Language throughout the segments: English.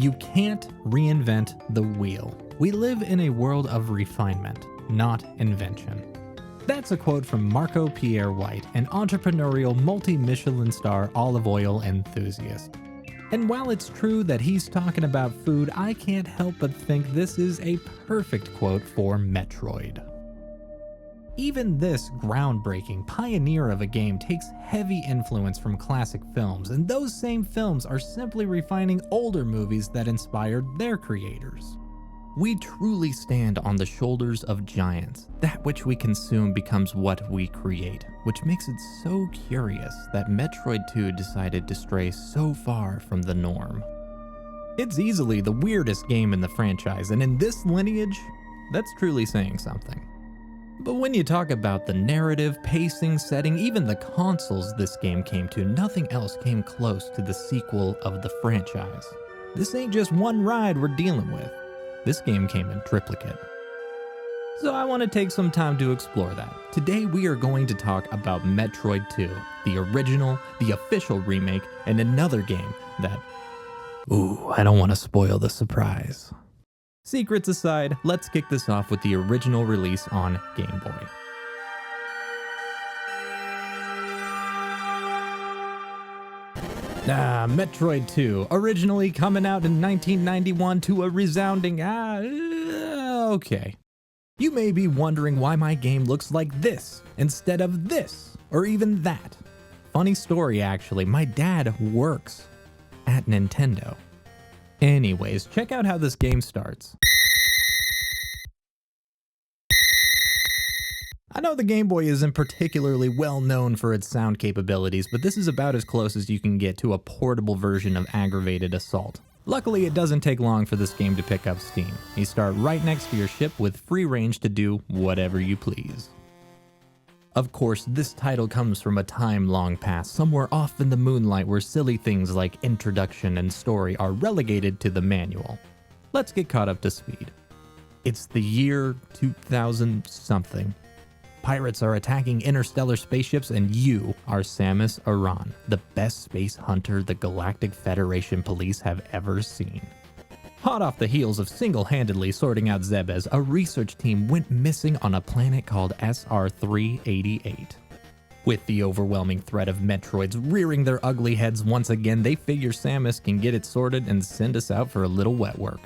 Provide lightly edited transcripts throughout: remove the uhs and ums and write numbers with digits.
You can't reinvent the wheel. We live in a world of refinement, not invention. That's a quote from Marco Pierre White, an entrepreneurial multi-Michelin star olive oil enthusiast. And while it's true that he's talking about food, I can't help but think this is a perfect quote for Metroid. Even this groundbreaking pioneer of a game takes heavy influence from classic films, and those same films are simply refining older movies that inspired their creators. We truly stand on the shoulders of giants. That which we consume becomes what we create, which makes it so curious that Metroid II decided to stray so far from the norm. It's easily the weirdest game in the franchise, and in this lineage, that's truly saying something. But when you talk about the narrative, pacing, setting, even the consoles this game came to, nothing else came close to the sequel of the franchise. This ain't just one ride we're dealing with. This game came in triplicate. So I want to take some time to explore that. Today we are going to talk about Metroid II, the original, the official remake, and another game that... Ooh, I don't want to spoil the surprise. Secrets aside, let's kick this off with the original release on Game Boy. Metroid II, originally coming out in 1991 to a resounding okay. You may be wondering why my game looks like this instead of this, or even that. Funny story actually, my dad works at Nintendo. Anyways, check out how this game starts. I know the Game Boy isn't particularly well known for its sound capabilities, but this is about as close as you can get to a portable version of Aggravated Assault. Luckily, it doesn't take long for this game to pick up steam. You start right next to your ship with free range to do whatever you please. Of course, this title comes from a time long past, somewhere off in the moonlight where silly things like introduction and story are relegated to the manual. Let's get caught up to speed. It's the year 2000 something. Pirates are attacking interstellar spaceships and you are Samus Aran, the best space hunter the Galactic Federation Police have ever seen. Hot off the heels of single-handedly sorting out Zebes, a research team went missing on a planet called SR-388. With the overwhelming threat of Metroids rearing their ugly heads once again, they figure Samus can get it sorted and send us out for a little wet work.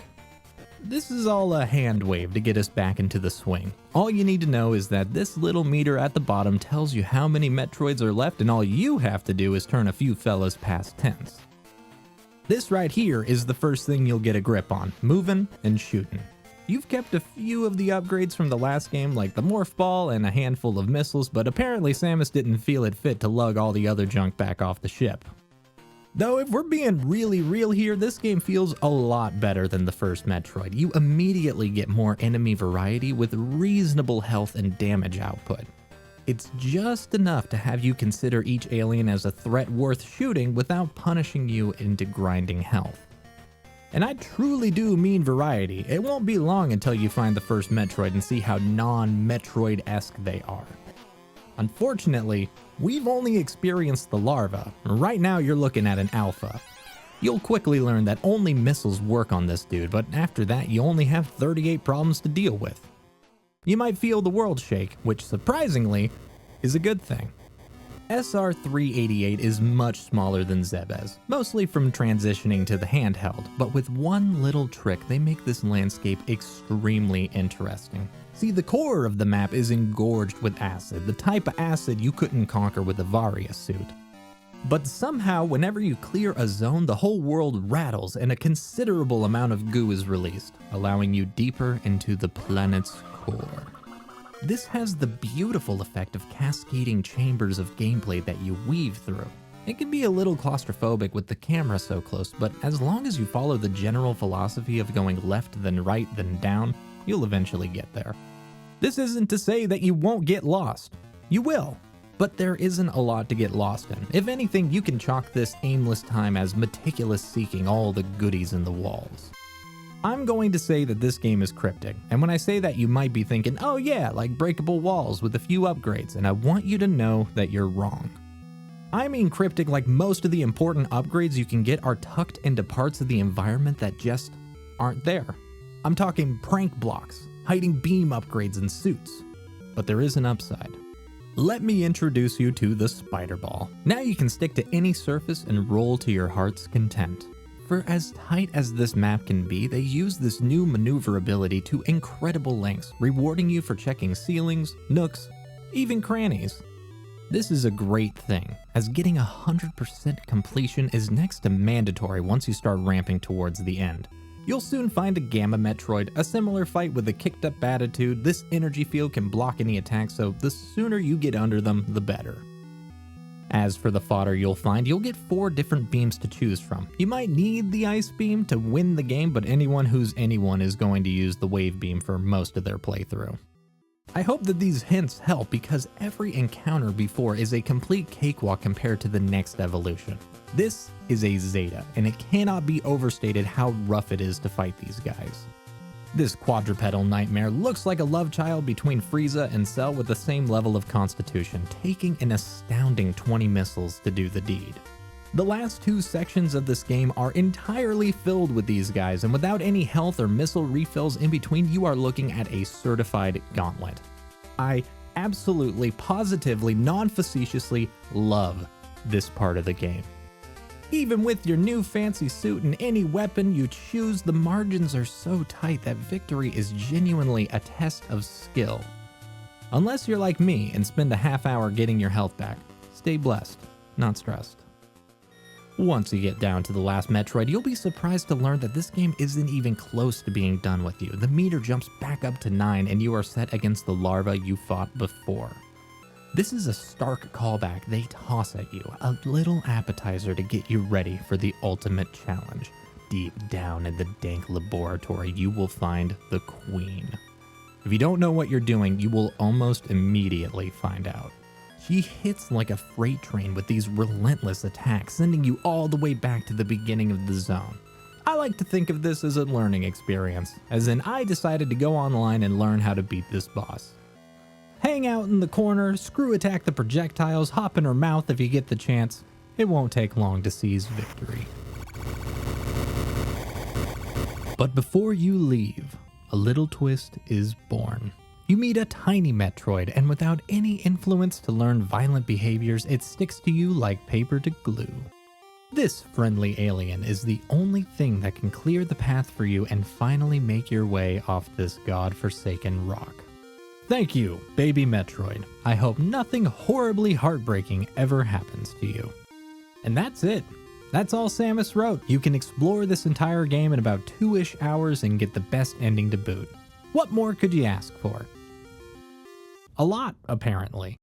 This is all a hand wave to get us back into the swing. All you need to know is that this little meter at the bottom tells you how many Metroids are left, and all you have to do is turn a few fellas past tense. This right here is the first thing you'll get a grip on, moving and shooting. You've kept a few of the upgrades from the last game, like the Morph Ball and a handful of missiles, but apparently Samus didn't feel it fit to lug all the other junk back off the ship. Though if we're being really real here, this game feels a lot better than the first Metroid. You immediately get more enemy variety with reasonable health and damage output. It's just enough to have you consider each alien as a threat worth shooting without punishing you into grinding health. And I truly do mean variety. It won't be long until you find the first Metroid and see how non-Metroid-esque they are. Unfortunately, we've only experienced the larva. Right now you're looking at an alpha. You'll quickly learn that only missiles work on this dude, but after that you only have 38 problems to deal with. You might feel the world shake, which surprisingly is a good thing. SR-388 is much smaller than Zebes, mostly from transitioning to the handheld, but with one little trick they make this landscape extremely interesting. See, the core of the map is engorged with acid, the type of acid you couldn't conquer with a Varia suit. But somehow, whenever you clear a zone, the whole world rattles and a considerable amount of goo is released, allowing you deeper into the planet's core. This has the beautiful effect of cascading chambers of gameplay that you weave through. It can be a little claustrophobic with the camera so close, but as long as you follow the general philosophy of going left then right then down, you'll eventually get there. This isn't to say that you won't get lost. You will. But there isn't a lot to get lost in. If anything, you can chalk this aimless time as meticulous seeking all the goodies in the walls. I'm going to say that this game is cryptic, and when I say that you might be thinking, oh yeah, like breakable walls with a few upgrades, and I want you to know that you're wrong. I mean cryptic like most of the important upgrades you can get are tucked into parts of the environment that just aren't there. I'm talking prank blocks, hiding beam upgrades and suits. But there is an upside. Let me introduce you to the spider ball. Now you can stick to any surface and roll to your heart's content. For as tight as this map can be, they use this new maneuverability to incredible lengths, rewarding you for checking ceilings, nooks, even crannies. This is a great thing, as getting 100% completion is next to mandatory once you start ramping towards the end. You'll soon find a Gamma Metroid, a similar fight with a kicked up attitude. This energy field can block any attack, so the sooner you get under them, the better. As for the fodder you'll get 4 different beams to choose from. You might need the ice beam to win the game, but anyone who's anyone is going to use the wave beam for most of their playthrough. I hope that these hints help because every encounter before is a complete cakewalk compared to the next evolution. This is a Zeta, and it cannot be overstated how rough it is to fight these guys. This quadrupedal nightmare looks like a love child between Frieza and Cell with the same level of constitution, taking an astounding 20 missiles to do the deed. The last 2 sections of this game are entirely filled with these guys, and without any health or missile refills in between, you are looking at a certified gauntlet. I absolutely, positively, non-facetiously love this part of the game. Even with your new fancy suit and any weapon you choose, the margins are so tight that victory is genuinely a test of skill. Unless you're like me and spend a half hour getting your health back, stay blessed, not stressed. Once you get down to the last Metroid, you'll be surprised to learn that this game isn't even close to being done with you. The meter jumps back up to 9 and you are set against the larva you fought before. This is a stark callback they toss at you, a little appetizer to get you ready for the ultimate challenge. Deep down in the dank laboratory, you will find the Queen. If you don't know what you're doing, you will almost immediately find out. She hits like a freight train with these relentless attacks, sending you all the way back to the beginning of the zone. I like to think of this as a learning experience, as in I decided to go online and learn how to beat this boss. Hang out in the corner, screw attack the projectiles, hop in her mouth if you get the chance. It won't take long to seize victory. But before you leave, a little twist is born. You meet a tiny Metroid, and without any influence to learn violent behaviors, it sticks to you like paper to glue. This friendly alien is the only thing that can clear the path for you and finally make your way off this god-forsaken rock. Thank you, baby Metroid. I hope nothing horribly heartbreaking ever happens to you. And that's it. That's all Samus wrote. You can explore this entire game in about 2-ish hours and get the best ending to boot. What more could you ask for? A lot, apparently.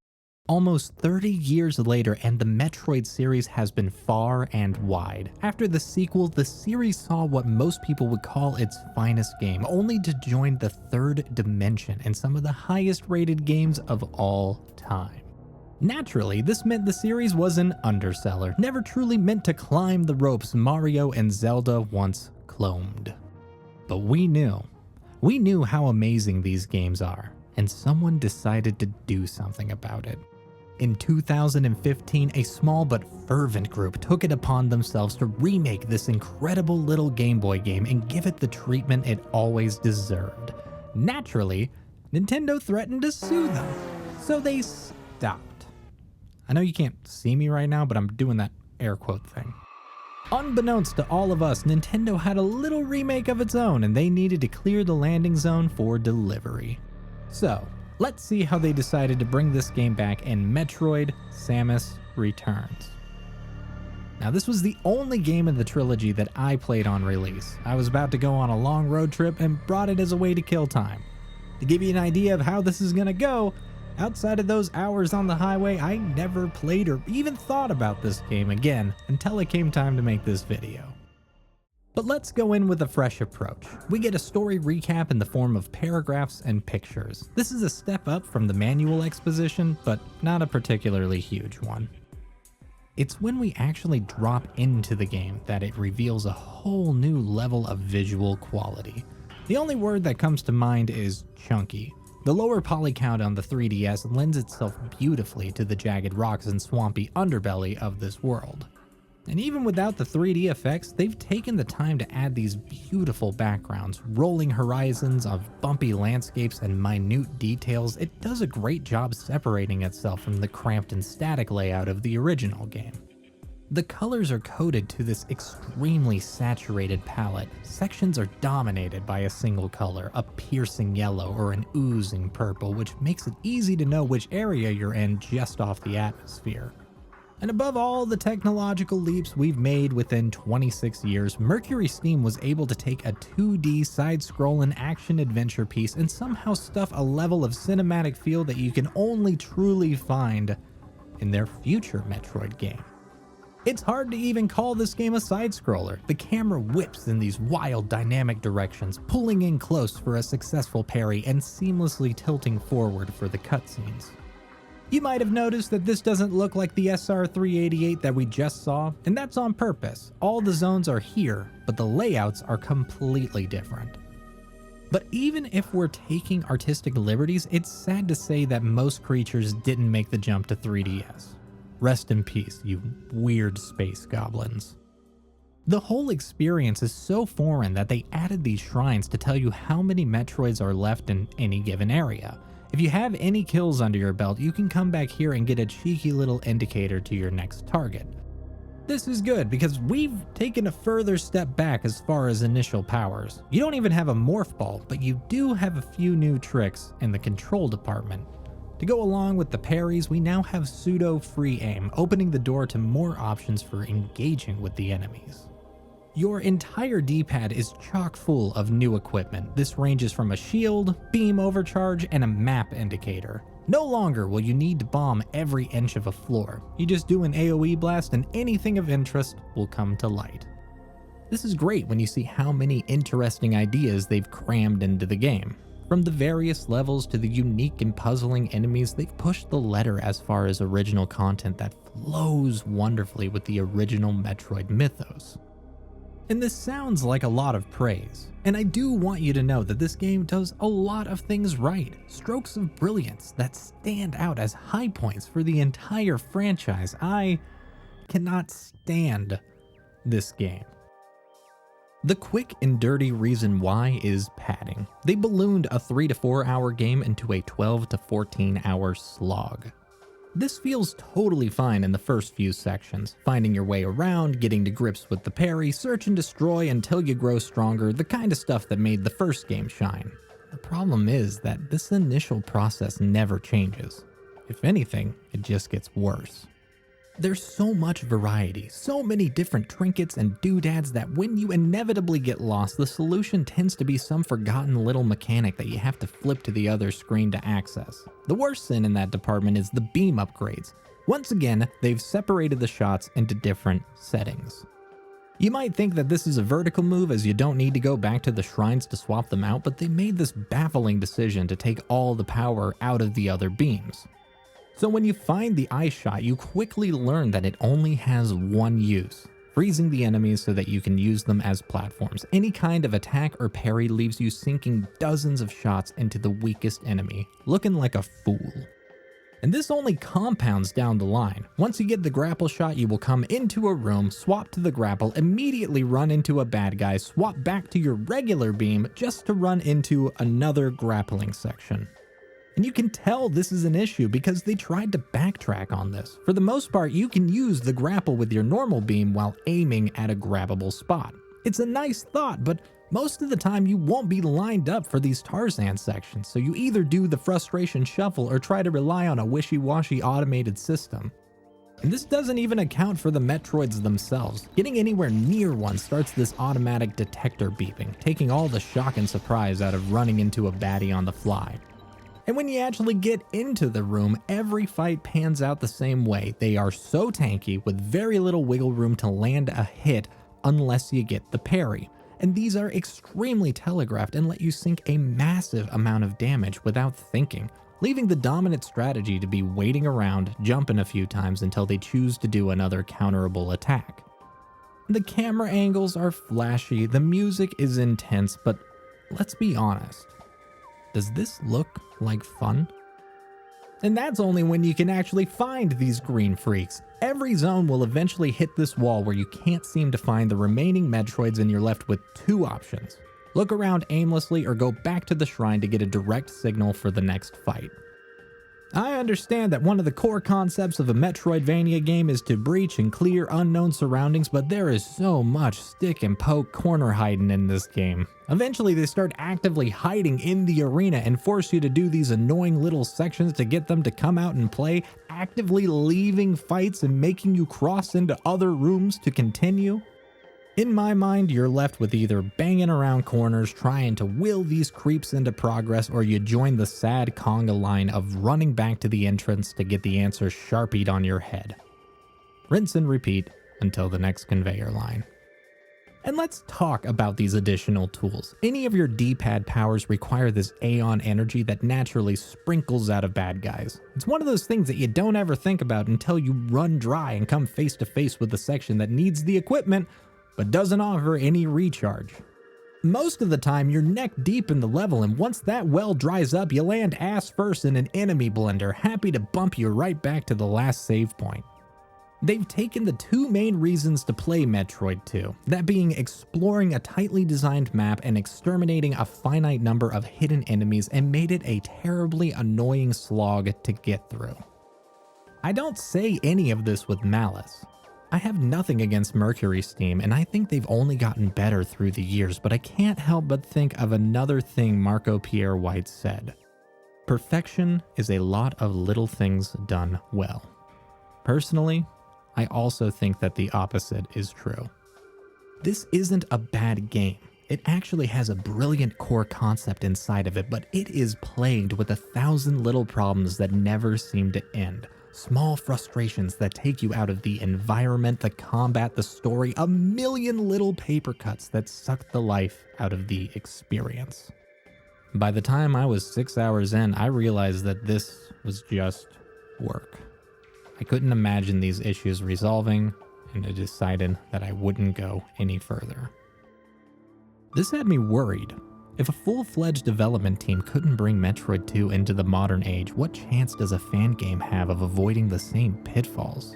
Almost 30 years later, and the Metroid series has been far and wide. After the sequel, the series saw what most people would call its finest game, only to join the third dimension in some of the highest rated games of all time. Naturally, this meant the series was an underseller, never truly meant to climb the ropes Mario and Zelda once cloned. But we knew how amazing these games are, and someone decided to do something about it. In 2015, a small but fervent group took it upon themselves to remake this incredible little Game Boy game and give it the treatment it always deserved. Naturally, Nintendo threatened to sue them, so they stopped. I know you can't see me right now, but I'm doing that air quote thing. Unbeknownst to all of us, Nintendo had a little remake of its own, and they needed to clear the landing zone for delivery. So, let's see how they decided to bring this game back in Metroid: Samus Returns. Now, this was the only game in the trilogy that I played on release. I was about to go on a long road trip and brought it as a way to kill time. To give you an idea of how this is gonna go, outside of those hours on the highway, I never played or even thought about this game again until it came time to make this video. But let's go in with a fresh approach. We get a story recap in the form of paragraphs and pictures. This is a step up from the manual exposition, but not a particularly huge one. It's when we actually drop into the game that it reveals a whole new level of visual quality. The only word that comes to mind is chunky. The lower poly count on the 3DS lends itself beautifully to the jagged rocks and swampy underbelly of this world. And even without the 3D effects, they've taken the time to add these beautiful backgrounds, rolling horizons of bumpy landscapes and minute details. It does a great job separating itself from the cramped and static layout of the original game. The colors are coded to this extremely saturated palette. Sections are dominated by a single color, a piercing yellow or an oozing purple, which makes it easy to know which area you're in just off the atmosphere. And above all the technological leaps we've made within 26 years, Mercury Steam was able to take a 2D side-scrolling action-adventure piece and somehow stuff a level of cinematic feel that you can only truly find in their future Metroid game. It's hard to even call this game a side-scroller. The camera whips in these wild dynamic directions, pulling in close for a successful parry and seamlessly tilting forward for the cutscenes. You might have noticed that this doesn't look like the SR388 that we just saw, and that's on purpose. All the zones are here, but the layouts are completely different. But even if we're taking artistic liberties, it's sad to say that most creatures didn't make the jump to 3DS. Rest in peace, you weird space goblins. The whole experience is so foreign that they added these shrines to tell you how many Metroids are left in any given area. If you have any kills under your belt, you can come back here and get a cheeky little indicator to your next target. This is good because we've taken a further step back as far as initial powers. You don't even have a morph ball, but you do have a few new tricks in the control department. To go along with the parries, we now have pseudo free aim, opening the door to more options for engaging with the enemies. Your entire D-pad is chock full of new equipment. This ranges from a shield, beam overcharge, and a map indicator. No longer will you need to bomb every inch of a floor. You just do an AoE blast and anything of interest will come to light. This is great when you see how many interesting ideas they've crammed into the game. From the various levels to the unique and puzzling enemies, they've pushed the letter as far as original content that flows wonderfully with the original Metroid mythos. And this sounds like a lot of praise, and I do want you to know that this game does a lot of things right, strokes of brilliance that stand out as high points for the entire franchise. I cannot stand this game. The quick and dirty reason why is padding. They ballooned a 3 to 4 hour game into a 12 to 14 hour slog. This feels totally fine in the first few sections, finding your way around, getting to grips with the parry, search and destroy until you grow stronger, the kind of stuff that made the first game shine. The problem is that this initial process never changes. If anything, it just gets worse. There's so much variety, so many different trinkets and doodads that when you inevitably get lost, the solution tends to be some forgotten little mechanic that you have to flip to the other screen to access. The worst sin in that department is the beam upgrades. Once again, they've separated the shots into different settings. You might think that this is a vertical move as you don't need to go back to the shrines to swap them out, but they made this baffling decision to take all the power out of the other beams. So when you find the ice shot, you quickly learn that it only has one use, freezing the enemies so that you can use them as platforms. Any kind of attack or parry leaves you sinking dozens of shots into the weakest enemy, looking like a fool. And this only compounds down the line. Once you get the grapple shot, you will come into a room, swap to the grapple, immediately run into a bad guy, swap back to your regular beam just to run into another grappling section. And you can tell this is an issue because they tried to backtrack on this. For the most part, you can use the grapple with your normal beam while aiming at a grabbable spot. It's a nice thought, but most of the time you won't be lined up for these Tarzan sections, so you either do the frustration shuffle or try to rely on a wishy-washy automated system. And this doesn't even account for the Metroids themselves. Getting anywhere near one starts this automatic detector beeping, taking all the shock and surprise out of running into a baddie on the fly. And when you actually get into the room, every fight pans out the same way. They are so tanky with very little wiggle room to land a hit unless you get the parry. And these are extremely telegraphed and let you sink a massive amount of damage without thinking, leaving the dominant strategy to be waiting around, jumping a few times until they choose to do another counterable attack. The camera angles are flashy, the music is intense, but let's be honest. Does this look like fun? And that's only when you can actually find these green freaks. Every zone will eventually hit this wall where you can't seem to find the remaining Metroids and you're left with two options. Look around aimlessly or go back to the shrine to get a direct signal for the next fight. I understand that one of the core concepts of a Metroidvania game is to breach and clear unknown surroundings, but there is so much stick and poke corner hiding in this game. Eventually they start actively hiding in the arena and force you to do these annoying little sections to get them to come out and play, actively leaving fights and making you cross into other rooms to continue. In my mind, you're left with either banging around corners trying to will these creeps into progress, or you join the sad conga line of running back to the entrance to get the answer sharpied on your head. Rinse and repeat until the next conveyor line. And let's talk about these additional tools. Any of your D-pad powers require this Aeon energy that naturally sprinkles out of bad guys. It's one of those things that you don't ever think about until you run dry and come face to face with the section that needs the equipment but doesn't offer any recharge. Most of the time, you're neck deep in the level, and once that well dries up, you land ass first in an enemy blender, happy to bump you right back to the last save point. They've taken the two main reasons to play Metroid II, that being exploring a tightly designed map and exterminating a finite number of hidden enemies, and made it a terribly annoying slog to get through. I don't say any of this with malice. I have nothing against Mercury Steam, and I think they've only gotten better through the years, but I can't help but think of another thing Marco Pierre White said. Perfection is a lot of little things done well. Personally, I also think that the opposite is true. This isn't a bad game. It actually has a brilliant core concept inside of it, but it is plagued with 1,000 little problems that never seem to end. Small frustrations that take you out of the environment, the combat, the story, a million little paper cuts that suck the life out of the experience. By the time I was 6 hours in, I realized that this was just work. I couldn't imagine these issues resolving, and I decided that I wouldn't go any further. This had me worried. If a full-fledged development team couldn't bring Metroid II into the modern age, what chance does a fan game have of avoiding the same pitfalls?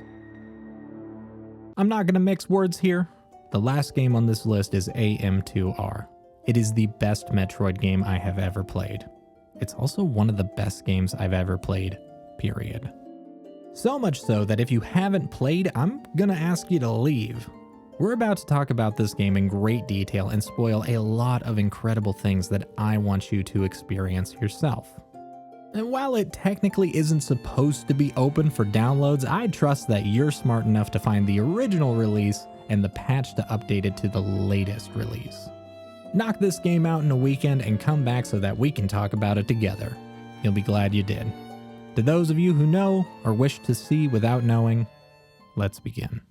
I'm not going to mix words here. The last game on this list is AM2R. It is the best Metroid game I have ever played. It's also one of the best games I've ever played, period. So much so that if you haven't played, I'm going to ask you to leave. We're about to talk about this game in great detail and spoil a lot of incredible things that I want you to experience yourself. And while it technically isn't supposed to be open for downloads, I trust that you're smart enough to find the original release and the patch to update it to the latest release. Knock this game out in a weekend and come back so that we can talk about it together. You'll be glad you did. To those of you who know or wish to see without knowing, let's begin.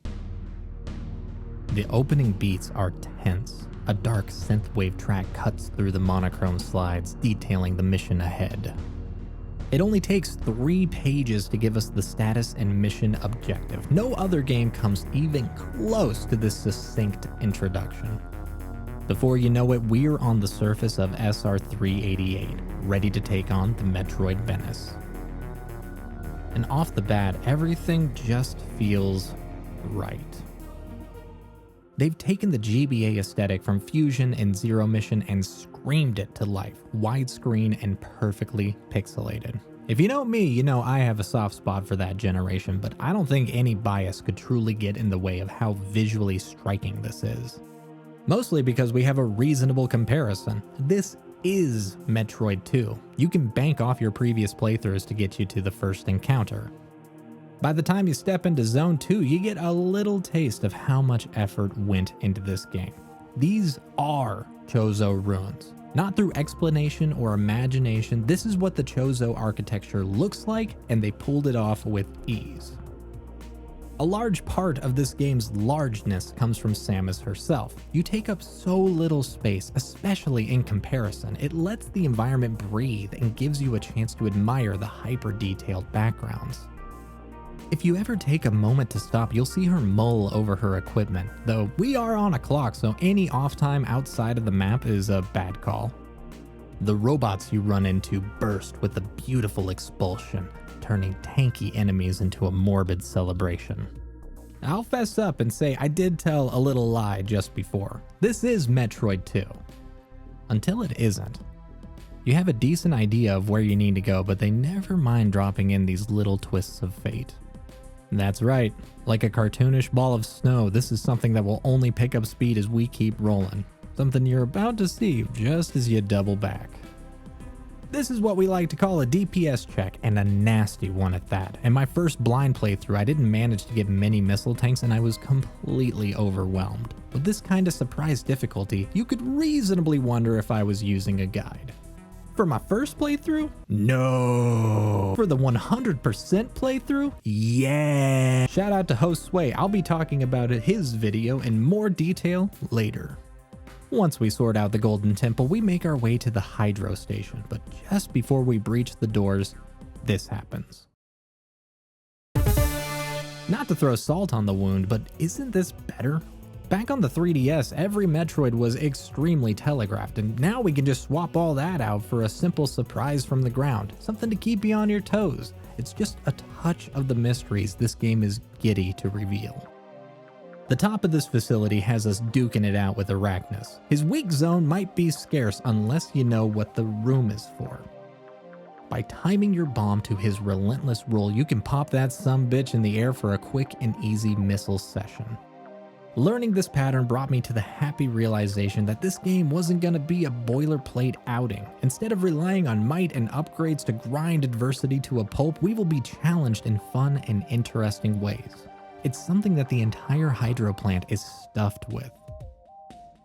The opening beats are tense. A dark synthwave track cuts through the monochrome slides, detailing the mission ahead. It only takes 3 pages to give us the status and mission objective. No other game comes even close to this succinct introduction. Before you know it, we're on the surface of SR-388, ready to take on the Metroid Menace. And off the bat, everything just feels right. They've taken the GBA aesthetic from Fusion and Zero Mission and screamed it to life, widescreen and perfectly pixelated. If you know me, you know I have a soft spot for that generation, but I don't think any bias could truly get in the way of how visually striking this is. Mostly because we have a reasonable comparison. This is Metroid II. You can bank off your previous playthroughs to get you to the first encounter. By the time you step into Zone 2, you get a little taste of how much effort went into this game. These are Chozo ruins. Not through explanation or imagination, this is what the Chozo architecture looks like, and they pulled it off with ease. A large part of this game's largeness comes from Samus herself. You take up so little space, especially in comparison. It lets the environment breathe and gives you a chance to admire the hyper-detailed backgrounds. If you ever take a moment to stop, you'll see her mull over her equipment, though we are on a clock, so any off time outside of the map is a bad call. The robots you run into burst with a beautiful expulsion, turning tanky enemies into a morbid celebration. I'll fess up and say I did tell a little lie just before. This is Metroid II. Until it isn't. You have a decent idea of where you need to go, but they never mind dropping in these little twists of fate. That's right, like a cartoonish ball of snow, this is something that will only pick up speed as we keep rolling. Something you're about to see just as you double back. This is what we like to call a DPS check, and a nasty one at that. In my first blind playthrough, I didn't manage to get many missile tanks and I was completely overwhelmed. With this kind of surprise difficulty, you could reasonably wonder if I was using a guide. For my first playthrough? No. For the 100% playthrough? Yeah. Shout out to host Sway, I'll be talking about his video in more detail later. Once we sort out the Golden Temple, we make our way to the Hydro Station, but just before we breach the doors, this happens. Not to throw salt on the wound, but isn't this better? Back on the 3DS, every Metroid was extremely telegraphed, and now we can just swap all that out for a simple surprise from the ground, something to keep you on your toes. It's just a touch of the mysteries this game is giddy to reveal. The top of this facility has us duking it out with Arachnus. His weak zone might be scarce unless you know what the room is for. By timing your bomb to his relentless roll, you can pop that sumbitch in the air for a quick and easy missile session. Learning this pattern brought me to the happy realization that this game wasn't going to be a boilerplate outing. Instead of relying on might and upgrades to grind adversity to a pulp, we will be challenged in fun and interesting ways. It's something that the entire hydro plant is stuffed with.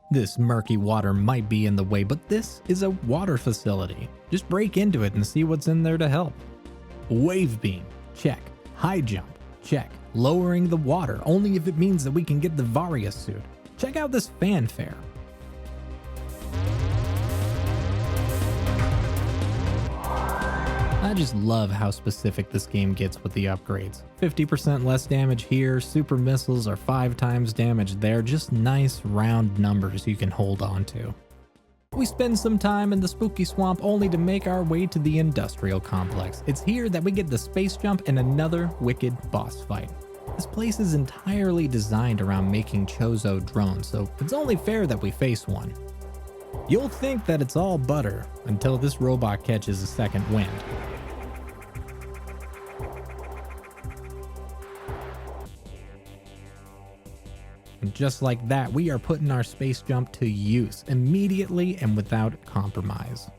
This murky water might be in the way, but this is a water facility. Just break into it and see what's in there to help. Wave beam, check. High jump, check. Lowering the water, only if it means that we can get the Varia suit. Check out this fanfare. I just love how specific this game gets with the upgrades. 50% less damage here, super missiles are 5 times damage there, just nice round numbers you can hold on to. We spend some time in the spooky swamp only to make our way to the industrial complex. It's here that we get the space jump and another wicked boss fight. This place is entirely designed around making Chozo drones, so it's only fair that we face one. You'll think that it's all butter until this robot catches a second wind. And just like that, we are putting our space jump to use immediately and without compromise.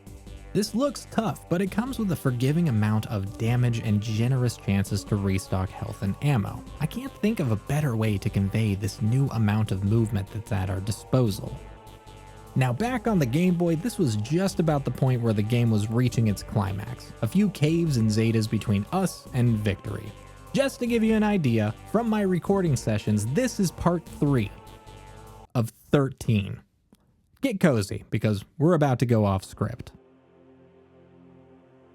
This looks tough, but it comes with a forgiving amount of damage and generous chances to restock health and ammo. I can't think of a better way to convey this new amount of movement that's at our disposal. Now back on the Game Boy, this was just about the point where the game was reaching its climax. A few caves and zetas between us and victory. Just to give you an idea, from my recording sessions, this is part 3 of 13. Get cozy, because we're about to go off script.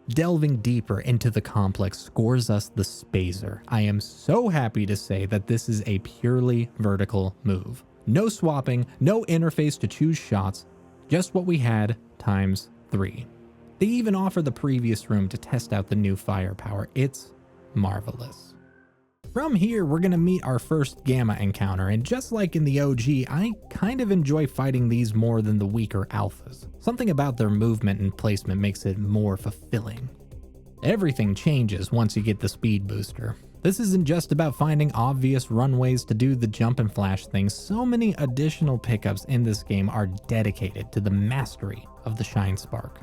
Delving deeper into the complex scores us the Spazer. I am so happy to say that this is a purely vertical move. No swapping, no interface to choose shots, just what we had times 3. They even offer the previous room to test out the new firepower. It's marvelous. From here, we're going to meet our first Gamma encounter, and just like in the OG, I kind of enjoy fighting these more than the weaker alphas. Something about their movement and placement makes it more fulfilling. Everything changes once you get the speed booster. This isn't just about finding obvious runways to do the jump and flash things. So many additional pickups in this game are dedicated to the mastery of the Shine Spark.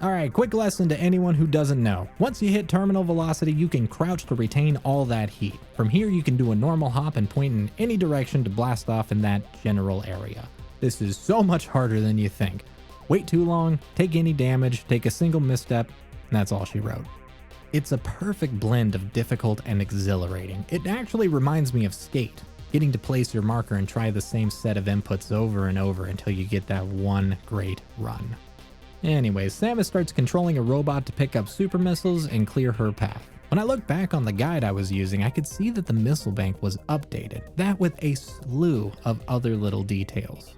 Alright, quick lesson to anyone who doesn't know. Once you hit terminal velocity, you can crouch to retain all that heat. From here, you can do a normal hop and point in any direction to blast off in that general area. This is so much harder than you think. Wait too long, take any damage, take a single misstep, and that's all she wrote. It's a perfect blend of difficult and exhilarating. It actually reminds me of Skate, getting to place your marker and try the same set of inputs over and over until you get that one great run. Anyways, Samus starts controlling a robot to pick up super missiles and clear her path. When I look back on the guide I was using, I could see that the missile bank was updated, that with a slew of other little details.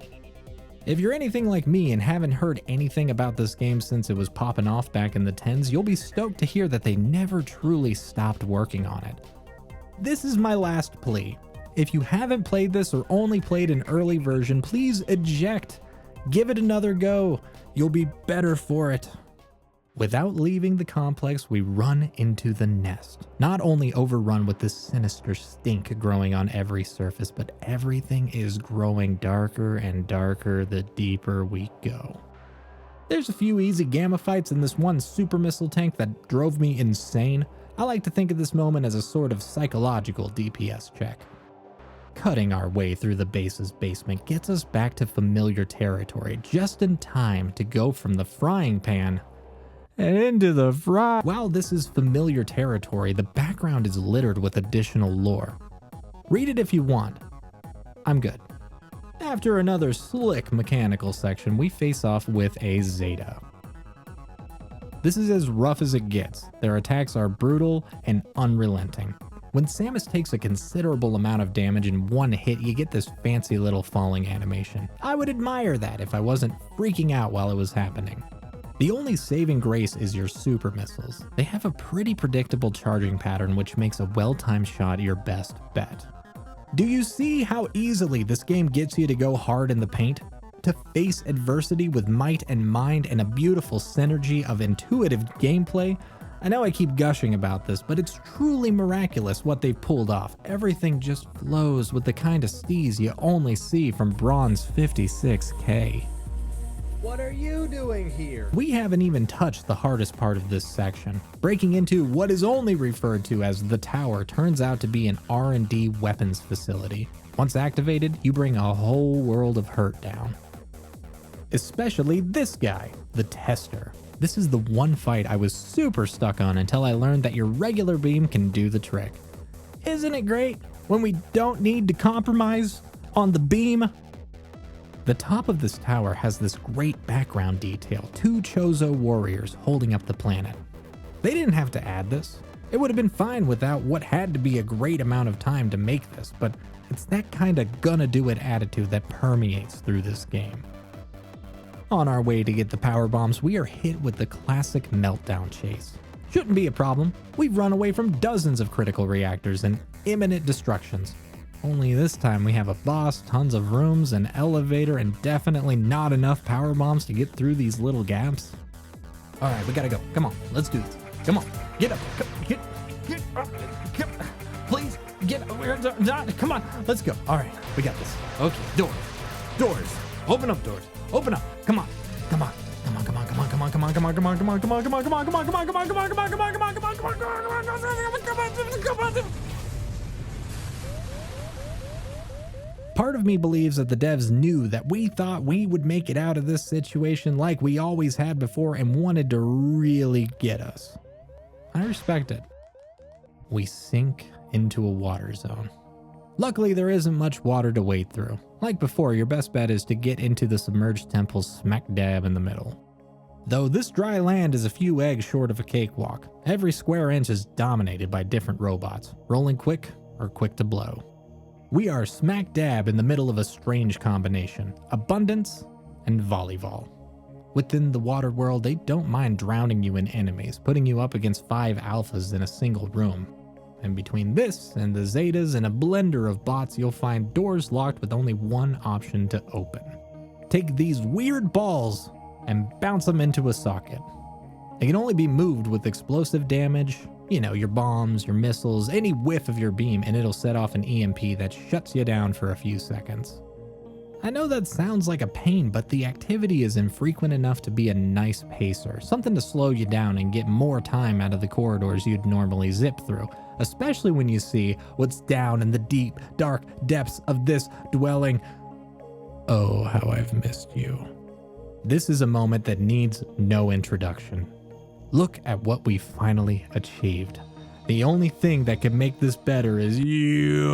If you're anything like me and haven't heard anything about this game since it was popping off back in the 10s, you'll be stoked to hear that they never truly stopped working on it. This is my last plea. If you haven't played this or only played an early version, please eject. Give it another go. You'll be better for it. Without leaving the complex, we run into the nest. Not only overrun with this sinister stink growing on every surface, but everything is growing darker and darker the deeper we go. There's a few easy gamma fights in this one super missile tank that drove me insane. I like to think of this moment as a sort of psychological DPS check. Cutting our way through the base's basement gets us back to familiar territory just in time to go from the frying pan and into the fry. While this is familiar territory, the background is littered with additional lore. Read it if you want. I'm good. After another slick mechanical section, we face off with a Zeta. This is as rough as it gets. Their attacks are brutal and unrelenting. When Samus takes a considerable amount of damage in one hit, you get this fancy little falling animation. I would admire that if I wasn't freaking out while it was happening. The only saving grace is your super missiles. They have a pretty predictable charging pattern, which makes a well-timed shot your best bet. Do you see how easily this game gets you to go hard in the paint? To face adversity with might and mind and a beautiful synergy of intuitive gameplay? I know I keep gushing about this, but it's truly miraculous what they've pulled off. Everything just flows with the kind of steez you only see from Bronze 56K. What are you doing here? We haven't even touched the hardest part of this section. Breaking into what is only referred to as the tower turns out to be an R&D weapons facility. Once activated, you bring a whole world of hurt down. Especially this guy, the Tester. This is the one fight I was super stuck on until I learned that your regular beam can do the trick. Isn't it great when we don't need to compromise on the beam? The top of this tower has this great background detail, 2 Chozo warriors holding up the planet. They didn't have to add this. It would have been fine without what had to be a great amount of time to make this, but it's that kind of gonna do it attitude that permeates through this game. On our way to get the power bombs, we are hit with the classic meltdown chase. Shouldn't be a problem. We've run away from dozens of critical reactors and imminent destructions. Only this time we have a boss, tons of rooms, an elevator, and definitely not enough power bombs to get through these little gaps. Alright, we gotta go. Come on, let's do this. Come on, get up. Get up. Please, get up. We're not. Come on, let's go. Alright, we got this. Okay, doors. Open up doors. Open up. Come on. Part of me believes that the devs knew that we thought we would make it out of this situation like we always had before and wanted to really get us. I respect it. We sink into a water zone. Luckily, there isn't much water to wade through. Like before, your best bet is to get into the submerged temple smack dab in the middle. Though this dry land is a few eggs short of a cakewalk, every square inch is dominated by different robots, rolling quick or quick to blow. We are smack dab in the middle of a strange combination, abundance and volleyball. Within the water world, they don't mind drowning you in enemies, putting you up against 5 alphas in a single room. And between this and the Zetas and a blender of bots, you'll find doors locked with only one option to open. Take these weird balls and bounce them into a socket. They can only be moved with explosive damage, your bombs, your missiles, any whiff of your beam, and it'll set off an EMP that shuts you down for a few seconds. I know that sounds like a pain, but the activity is infrequent enough to be a nice pacer, something to slow you down and get more time out of the corridors you'd normally zip through, especially when you see what's down in the deep, dark depths of this dwelling. Oh, how I've missed you. This is a moment that needs no introduction. Look at what we finally achieved. The only thing that can make this better is you.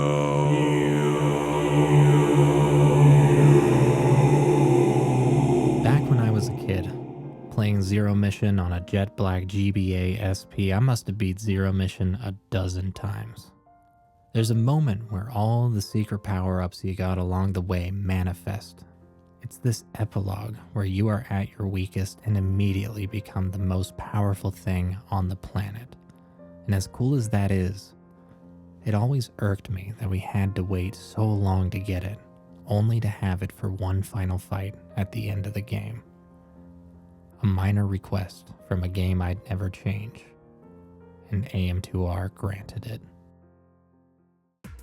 Back when I was a kid, playing Zero Mission on a jet black GBA SP, I must have beat Zero Mission a dozen times. There's a moment where all the secret power-ups you got along the way manifest. It's this epilogue where you are at your weakest and immediately become the most powerful thing on the planet. And as cool as that is, it always irked me that we had to wait so long to get it, only to have it for one final fight at the end of the game. A minor request from a game I'd never change, and AM2R granted it.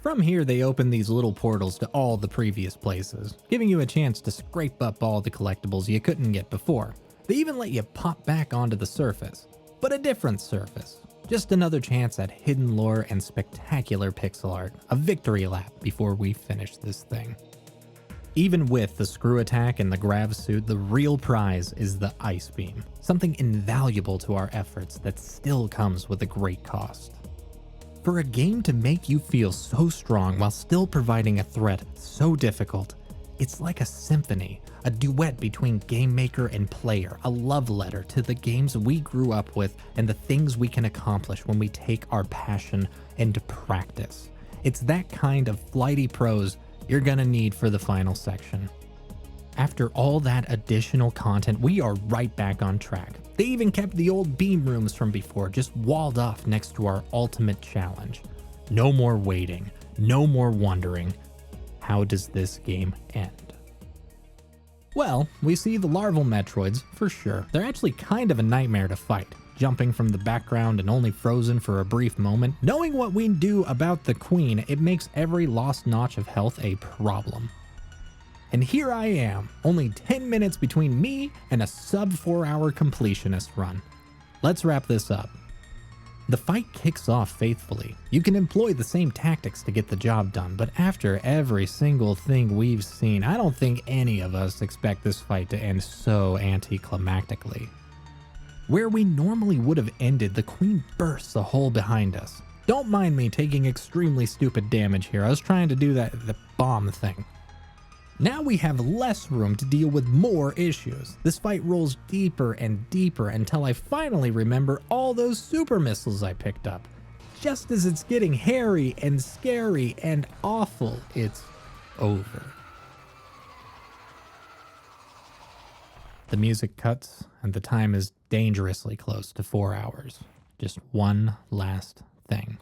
From here, they open these little portals to all the previous places, giving you a chance to scrape up all the collectibles you couldn't get before. They even let you pop back onto the surface, but a different surface. Just another chance at hidden lore and spectacular pixel art, a victory lap before we finish this thing. Even with the screw attack and the grav suit, the real prize is the ice beam, something invaluable to our efforts that still comes with a great cost. For a game to make you feel so strong while still providing a threat so difficult, it's like a symphony, a duet between game maker and player, a love letter to the games we grew up with and the things we can accomplish when we take our passion into practice. It's that kind of flighty prose you're gonna need for the final section. After all that additional content, we are right back on track. They even kept the old beam rooms from before just walled off next to our ultimate challenge. No more waiting, no more wondering, how does this game end? Well, we see the larval Metroids, for sure. They're actually kind of a nightmare to fight. Jumping from the background and only frozen for a brief moment. Knowing what we do about the Queen, it makes every lost notch of health a problem. And here I am, only 10 minutes between me and a sub 4-hour completionist run. Let's wrap this up. The fight kicks off faithfully. You can employ the same tactics to get the job done, but after every single thing we've seen, I don't think any of us expect this fight to end so anticlimactically. Where we normally would have ended, the Queen bursts a hole behind us. Don't mind me taking extremely stupid damage here. I was trying to do the bomb thing. Now we have less room to deal with more issues. This fight rolls deeper and deeper until I finally remember all those super missiles I picked up. Just as it's getting hairy and scary and awful, it's over. The music cuts and the time is dangerously close to 4 hours. Just one last thing.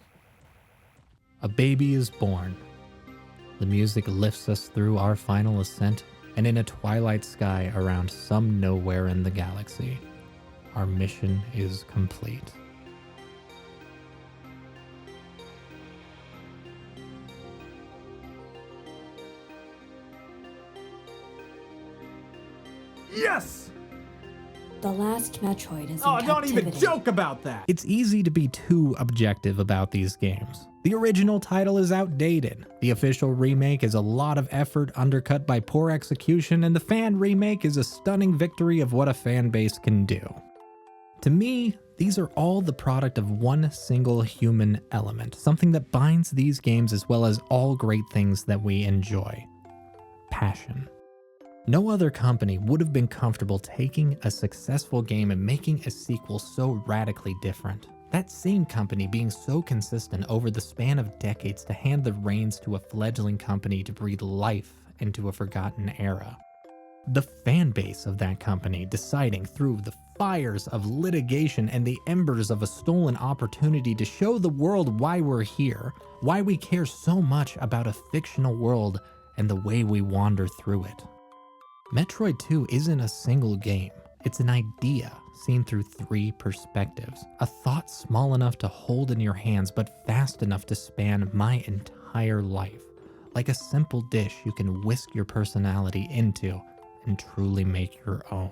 A baby is born. The music lifts us through our final ascent, and in a twilight sky around some nowhere in the galaxy, our mission is complete. Yes! The last Metroid is in Oh, don't even captivity. joke about that! It's easy to be too objective about these games. The original title is outdated. The official remake is a lot of effort undercut by poor execution, and the fan remake is a stunning victory of what a fan base can do. To me, these are all the product of one single human element, something that binds these games as well as all great things that we enjoy. Passion. No other company would have been comfortable taking a successful game and making a sequel so radically different. That same company being so consistent over the span of decades to hand the reins to a fledgling company to breathe life into a forgotten era. The fan base of that company deciding through the fires of litigation and the embers of a stolen opportunity to show the world why we're here, why we care so much about a fictional world and the way we wander through it. Metroid II isn't a single game. It's an idea seen through 3 perspectives. A thought small enough to hold in your hands but fast enough to span my entire life. Like a simple dish you can whisk your personality into and truly make your own.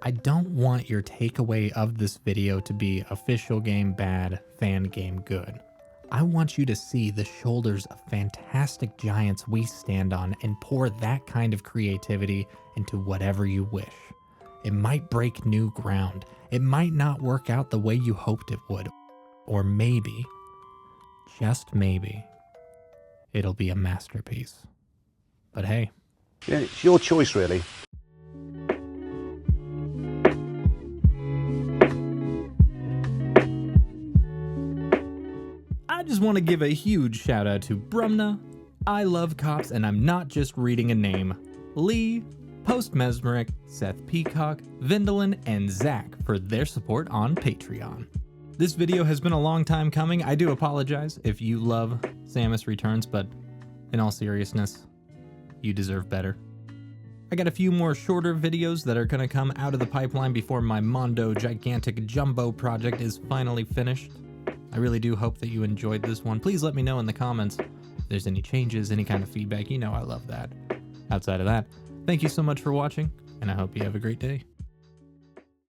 I don't want your takeaway of this video to be official game bad, fan game good. I want you to see the shoulders of fantastic giants we stand on and pour that kind of creativity into whatever you wish. It might break new ground. It might not work out the way you hoped it would. Or maybe, just maybe, it'll be a masterpiece. But hey. Yeah, it's your choice, really. I just want to give a huge shout out to Brumna, I Love Cops, and I'm not just reading a name, Lee, Post Mesmeric, Seth Peacock, Vindalin, and Zach for their support on Patreon. This video has been a long time coming. I do apologize if you love Samus Returns, but in all seriousness, you deserve better. I got a few more shorter videos that are going to come out of the pipeline before my Mondo Gigantic Jumbo project is finally finished. I really do hope that you enjoyed this one. Please let me know in the comments if there's any changes, any kind of feedback. You know I love that. Outside of that, thank you so much for watching, and I hope you have a great day.